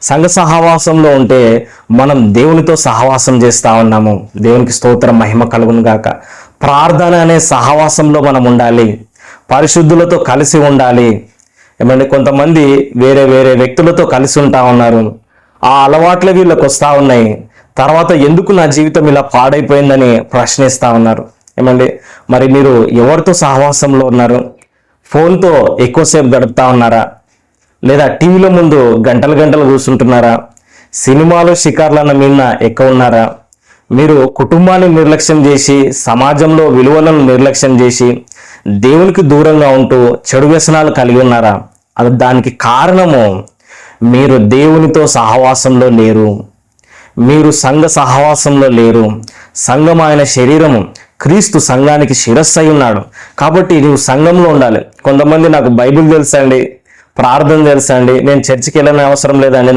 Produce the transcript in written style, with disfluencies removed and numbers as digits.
సంఘ సహవాసంలో ఉంటే మనం దేవునితో సహవాసం చేస్తూ ఉన్నాము. దేవునికి స్తోత్రం, మహిమ కలుగును గాక. ప్రార్థన అనే సహవాసంలో మనం ఉండాలి, పరిశుద్ధులతో కలిసి ఉండాలి. ఏమంటే కొంతమంది వేరే వేరే వ్యక్తులతో కలిసి ఉంటా ఉన్నారు, ఆ అలవాట్లే వీళ్ళకి వస్తూ ఉన్నాయి. తర్వాత ఎందుకు నా జీవితం ఇలా పాడైపోయిందని ప్రశ్నిస్తూ ఉన్నారు. ఏమండి, మరి మీరు ఎవరితో సహవాసంలో ఉన్నారు? ఫోన్తో ఎక్కువసేపు గడుపుతా ఉన్నారా? లేదా టీవీలో ముందు గంటలు గంటలు కూర్చుంటున్నారా? సినిమాలు షికార్లన్న మీద ఎక్కువ ఉన్నారా? మీరు కుటుంబాన్ని నిర్లక్ష్యం చేసి, సమాజంలో విలువలను నిర్లక్ష్యం చేసి, దేవునికి దూరంగా ఉంటూ చెడు వ్యసనాలు కలిగి ఉన్నారా? అది దానికి కారణము మీరు దేవునితో సహవాసంలో లేరు, మీరు సంఘ సహవాసంలో లేరు. సంఘం ఆయన శరీరము, క్రీస్తు సంఘానికి శిరస్సు అయి ఉన్నాడు. కాబట్టి నువ్వు సంఘంలో ఉండాలి. కొంతమంది నాకు బైబిల్ తెలుసండి, ప్రార్థన తెలుసండి, నేను చర్చికి వెళ్ళని అవసరం లేదండి,